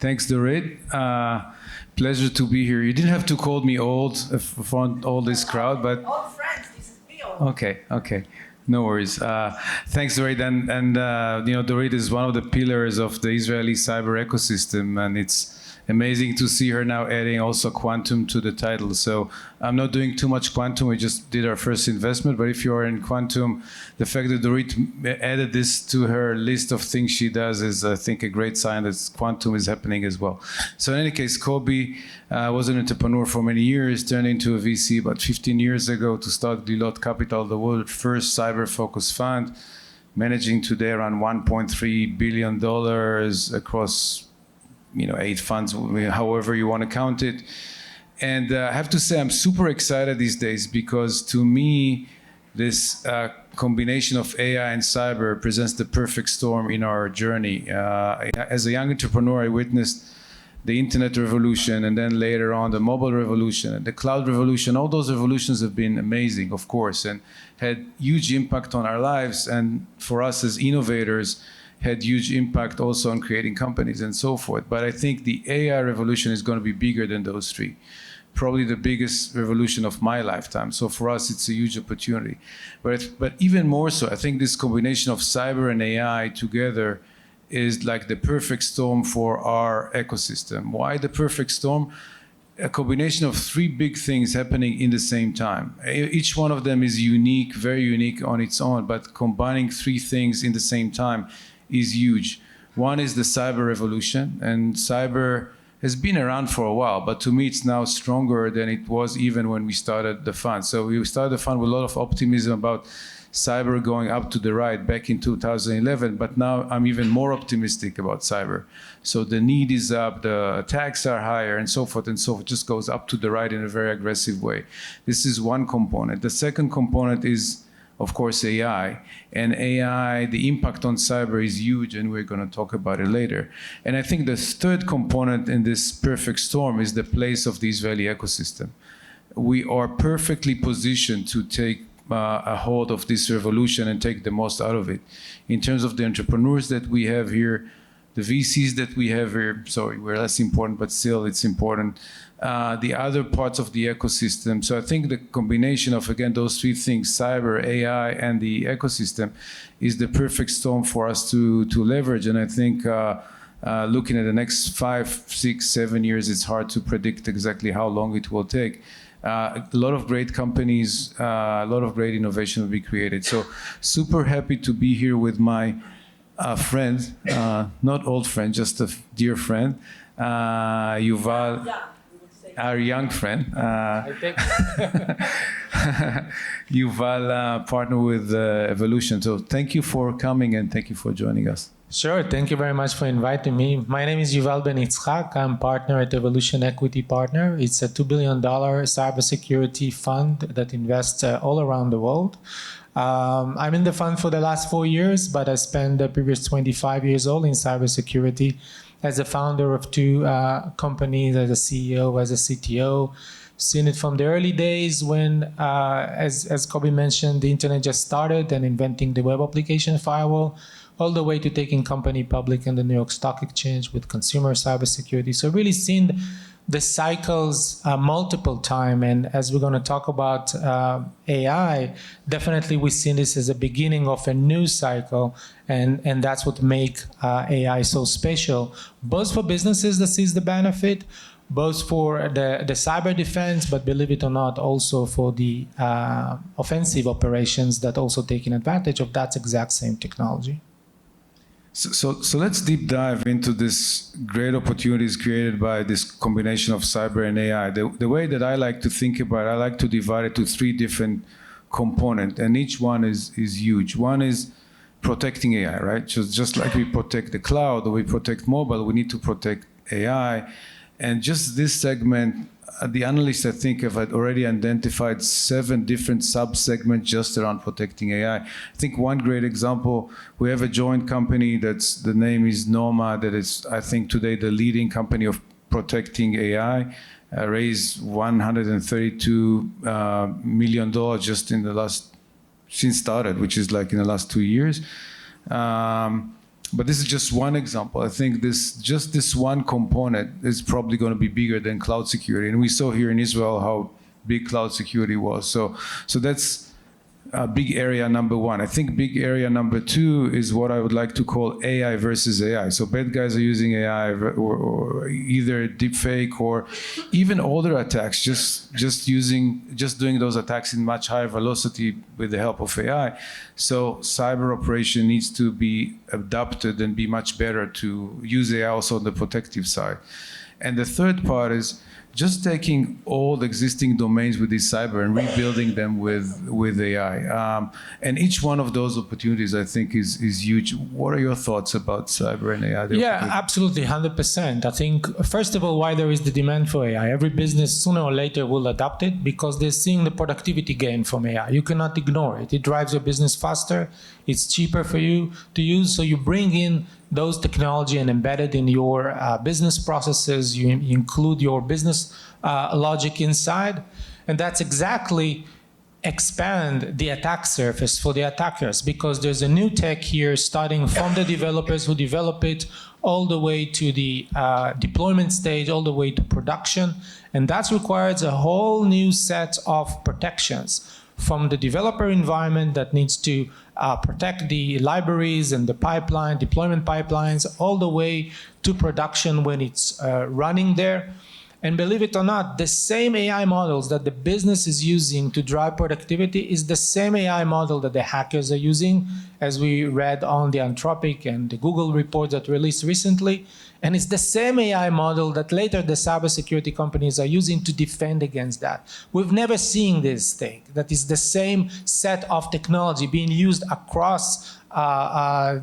Thanks, Dorit. Pleasure to be here. You didn't have to call me old for all this crowd, but... Old friends, this is me old. Okay. No worries. Thanks, Dorit. And Dorit is one of the pillars of the Israeli cyber ecosystem, and it's amazing to see her now adding also quantum to the title. So I'm not doing too much quantum. We just did our first investment, but if you are in quantum, the fact that Dorit added this to her list of things she does is, I think, a great sign that quantum is happening as well. So in any case, Kobi was an entrepreneur for many years, turned into a VC about 15 years ago to start Glilot Capital, the world's first cyber-focused fund, managing today around $1.3 billion across 8 funds, however you want to count it. And I have to say, I'm super excited these days because to me, this combination of AI and cyber presents the perfect storm in our journey. As a young entrepreneur, I witnessed the internet revolution, and then later on the mobile revolution and the cloud revolution. All those revolutions have been amazing, of course, and had huge impact on our lives. And for us as innovators, had huge impact also on creating companies and so forth. But I think the AI revolution is going to be bigger than those three. Probably the biggest revolution of my lifetime. So for us, it's a huge opportunity. But even more so, I think this combination of cyber and AI together is like the perfect storm for our ecosystem. Why the perfect storm? A combination of 3 big things happening in the same time. Each one of them is unique, very unique on its own, but combining 3 things in the same time is huge. One is the cyber revolution, and cyber has been around for a while, but to me it's now stronger than it was even when we started the fund. So we started the fund with a lot of optimism about cyber going up to the right back in 2011, but now I'm even more optimistic about cyber. So the need is up, the attacks are higher, and so forth, just goes up to the right in a very aggressive way. This is one component. The second component is, of course, AI. And AI, the impact on cyber is huge, and we're going to talk about it later. And I think the third component in this perfect storm is the place of the Israeli ecosystem. We are perfectly positioned to take a hold of this revolution and take the most out of it. In terms of the entrepreneurs that we have here, the VCs that we have here, sorry, we're less important, but still it's important. The other parts of the ecosystem. So I think the combination of, again, those 3 things, cyber, AI, and the ecosystem, is the perfect storm for us to leverage. And I think looking at the next 5, 6, 7 years, it's hard to predict exactly how long it will take. A lot of great companies, a lot of great innovation will be created. So super happy to be here with my friend, not old friend, just a dear friend, Yuval. Yeah. Our young friend, Yuval, partner with Evolution. So thank you for coming and thank you for joining us. Sure, thank you very much for inviting me. My name is Yuval Ben-Itzhak. I'm partner at Evolution Equity Partner. It's a $2 billion cybersecurity fund that invests all around the world. I'm in the fund for the last 4 years, but I spent the previous 25 years old in cybersecurity as a founder of 2 companies, as a CEO, as a CTO. Seen it from the early days when, as Kobi mentioned, the internet just started and inventing the web application firewall, all the way to taking company public in the New York Stock Exchange with consumer cybersecurity. So really seen the cycles multiple times, and as we're going to talk about AI, definitely we've seen this as a beginning of a new cycle, and that's what makes AI so special, both for businesses that sees the benefit, both for the cyber defense, but believe it or not, also for the offensive operations that also taking advantage of that exact same technology. So let's deep dive into this great opportunities created by this combination of cyber and AI. The way that I like to think about it, I like to divide it to 3 different components, and each one is huge. One is protecting AI, right? So just like we protect the cloud or we protect mobile, we need to protect AI. And just this segment, the analysts, I think, have already identified 7 different sub-segments just around protecting AI. I think one great example, we have a joint company the name is Norma, that is, I think, today the leading company of protecting AI, raised $132 million just in the since started, which is like in the last 2 years. But this is just one example. I think this one component is probably going to be bigger than cloud security. And we saw here in Israel how big cloud security was. So that's big area number one. I think big area number two is what I would like to call AI versus AI. So bad guys are using AI or either deepfake or even older attacks, just doing those attacks in much higher velocity with the help of AI. So cyber operation needs to be adapted and be much better to use AI also on the protective side. And the third part is just taking old existing domains with this cyber and rebuilding them with AI. And each one of those opportunities, I think, is huge. What are your thoughts about cyber and AI? Yeah, absolutely, 100%. I think, first of all, why there is the demand for AI. Every business, sooner or later, will adopt it because they're seeing the productivity gain from AI. You cannot ignore it. It drives your business faster. It's cheaper for you to use. So you bring in those technology and embed it in your business processes. You include your business logic inside. And that's exactly expand the attack surface for the attackers, because there's a new tech here starting from the developers who develop it all the way to the deployment stage, all the way to production. And that requires a whole new set of protections from the developer environment that needs to protect the libraries and the pipeline, deployment pipelines, all the way to production when it's running there. And believe it or not, the same AI models that the business is using to drive productivity is the same AI model that the hackers are using, as we read on the Anthropic and the Google report that released recently. And it's the same AI model that later the cybersecurity companies are using to defend against that. We've never seen this thing. That is the same set of technology being used across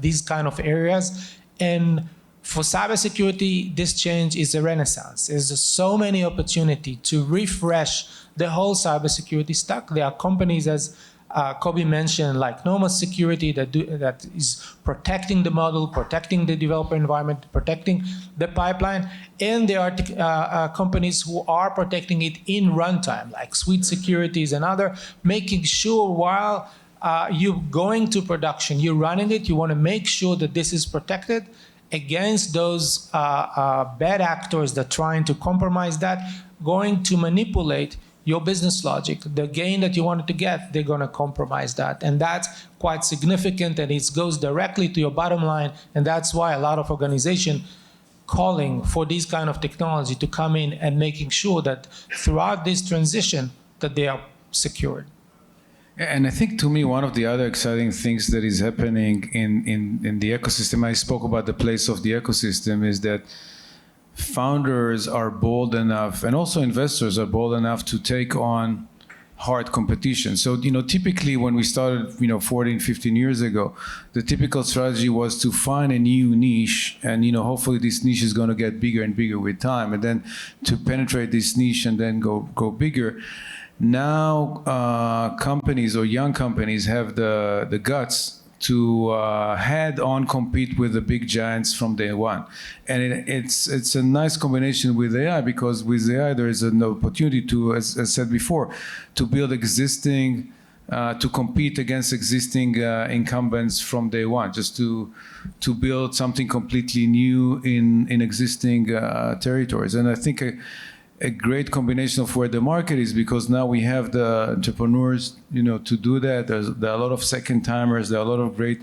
these kind of areas. And for cybersecurity, this change is a renaissance. There's so many opportunities to refresh the whole cybersecurity stack. There are companies, as Kobi mentioned, like Nomos Security that is protecting the model, protecting the developer environment, protecting the pipeline. And there are companies who are protecting it in runtime, like Sweet Securities and other, making sure while you're going to production, you're running it, you want to make sure that this is protected against those bad actors that are trying to compromise that, going to manipulate your business logic. The gain that you wanted to get, they're going to compromise that. And that's quite significant, and it goes directly to your bottom line. And that's why a lot of organizations calling for this kind of technology to come in and making sure that throughout this transition that they are secured. And I think, to me, one of the other exciting things that is happening in the ecosystem, I spoke about the place of the ecosystem, is that founders are bold enough, and also investors are bold enough to take on hard competition. So, typically when we started, 14, 15 years ago, the typical strategy was to find a new niche, and, hopefully this niche is going to get bigger and bigger with time, and then to penetrate this niche and then go bigger. Now, companies or young companies have the guts to head-on compete with the big giants from day one. And it's a nice combination with AI, because with AI there is an opportunity to, as I said before, to build existing, to compete against existing incumbents from day one, just to build something completely new in existing territories. And I think a great combination of where the market is, because now we have the entrepreneurs, to do that. There are a lot of second timers. There are a lot of great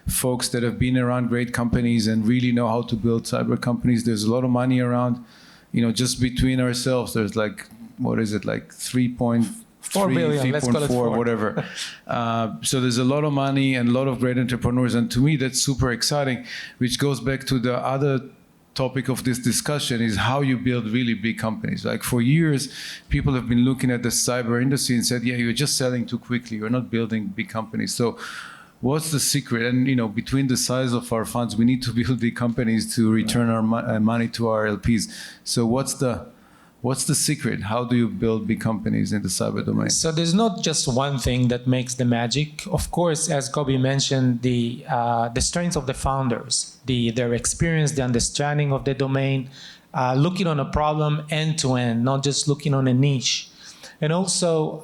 folks that have been around great companies and really know how to build cyber companies. There's a lot of money around, just between ourselves. There's like 3.4 billion, let's call it 4, whatever. So there's a lot of money and a lot of great entrepreneurs. And to me, that's super exciting, which goes back to the other topic of this discussion, is how you build really big companies. Like, for years, people have been looking at the cyber industry and said, yeah, you're just selling too quickly. You're not building big companies. So what's the secret? And, between the size of our funds, we need to build big companies to return our money to our LPs. So what's the secret? How do you build big companies in the cyber domain? So there's not just one thing that makes the magic. Of course, as Kobi mentioned, the strengths of the founders, their experience, the understanding of the domain, looking on a problem end to end, not just looking on a niche. And also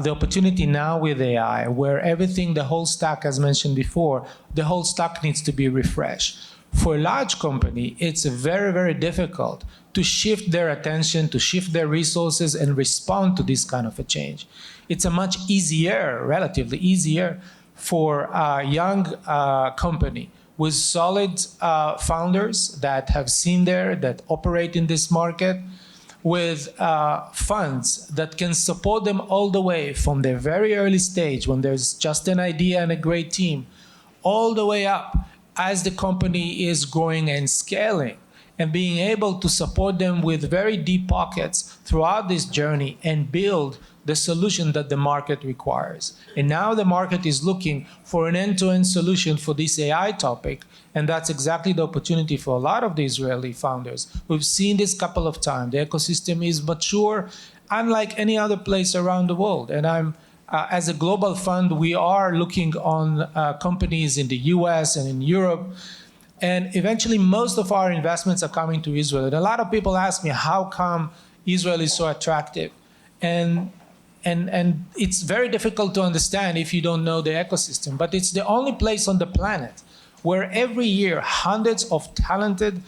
the opportunity now with AI, where everything, the whole stack, as mentioned before, the whole stack needs to be refreshed. For a large company, it's very, very difficult to shift their attention, to shift their resources and respond to this kind of a change. It's a much easier, relatively easier, for a young company with solid founders that have seen there, that operate in this market, with funds that can support them all the way from the very early stage when there's just an idea and a great team, all the way up as the company is growing and scaling, and being able to support them with very deep pockets throughout this journey and build the solution that the market requires. And now the market is looking for an end-to-end solution for this AI topic, and that's exactly the opportunity for a lot of the Israeli founders. We've seen this a couple of times. The ecosystem is mature, unlike any other place around the world. And as a global fund, we are looking on companies in the US and in Europe. And eventually, most of our investments are coming to Israel. And a lot of people ask me, how come Israel is so attractive? And it's very difficult to understand if you don't know the ecosystem. But it's the only place on the planet where every year hundreds of talented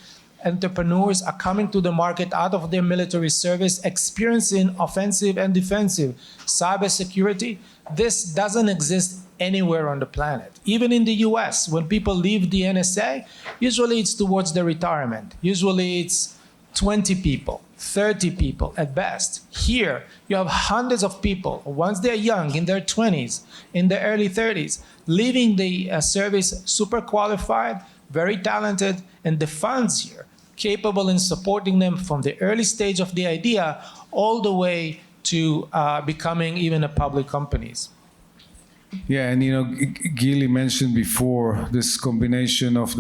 entrepreneurs are coming to the market out of their military service, experiencing offensive and defensive cybersecurity. This doesn't exist anywhere on the planet. Even in the US, when people leave the NSA, usually it's towards the retirement. Usually it's 20 people, 30 people at best. Here, you have hundreds of people, once they're young, in their 20s, in their early 30s, leaving the service super qualified, very talented, and the funds here capable in supporting them from the early stage of the idea all the way to becoming even a public companies. Yeah, and Gili mentioned before this combination of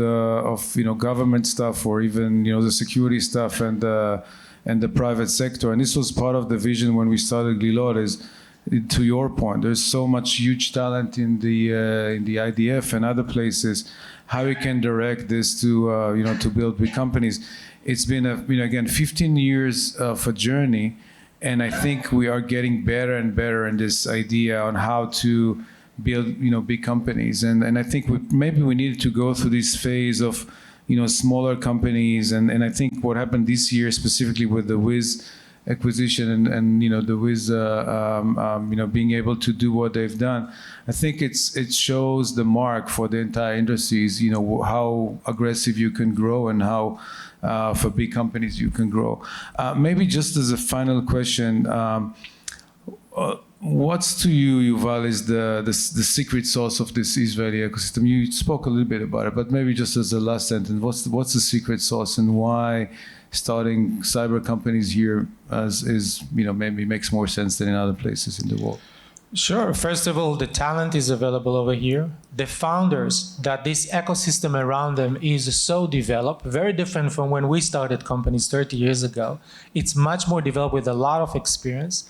government stuff, or even the security stuff and the private sector, and this was part of the vision when we started Glilot. Is, to your point, there's so much huge talent in the IDF and other places. How we can direct this to to build big companies. It's been again 15 years of a journey, and I think we are getting better and better in this idea on how to build big companies. And I think maybe we needed to go through this phase of smaller companies, and I think what happened this year specifically with the Wiz acquisition and the Wiz being able to do what they've done, I think it shows the mark for the entire industries, how aggressive you can grow and how for big companies you can grow. Maybe just as a final question, what's to you, Yuval, is the secret sauce of this Israeli ecosystem? You spoke a little bit about it, but maybe just as a last sentence, what's the secret sauce, and why starting cyber companies here maybe makes more sense than in other places in the world? Sure. First of all, the talent is available over here. The founders, that this ecosystem around them is so developed, very different from when we started companies 30 years ago. It's much more developed with a lot of experience.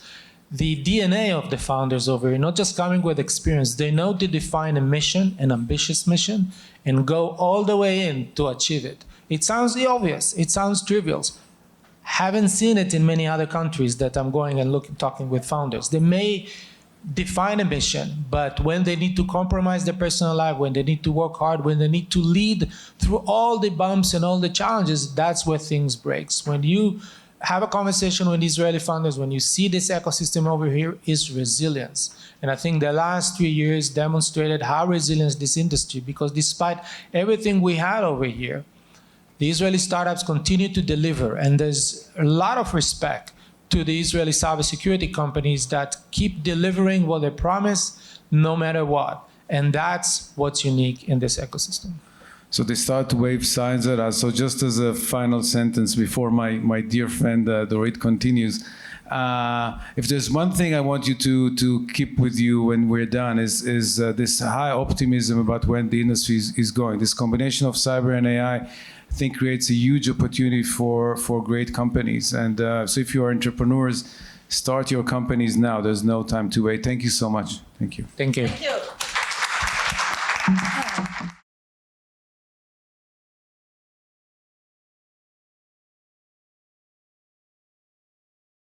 The DNA of the founders over here, not just coming with experience, they know to define a mission, an ambitious mission, and go all the way in to achieve it. It sounds obvious, it sounds trivial. Haven't seen it in many other countries that I'm going and talking with founders. They may define a mission, but when they need to compromise their personal life, when they need to work hard, when they need to lead through all the bumps and all the challenges, that's where things breaks. When you have a conversation with Israeli founders, when you see this ecosystem over here, is resilience. And I think the last 3 years demonstrated how resilient this industry, because despite everything we had over here, the Israeli startups continue to deliver, and there's a lot of respect to the Israeli cybersecurity companies that keep delivering what they promise, no matter what. And that's what's unique in this ecosystem. So they start to wave signs at us. So just as a final sentence before my dear friend Dorit continues, if there's one thing I want you to keep with you when we're done is this high optimism about when the industry is going. This combination of cyber and AI, I think, creates a huge opportunity for great companies. And so if you are entrepreneurs, start your companies now. There's no time to wait. Thank you so much. Thank you. Thank you. Thank you.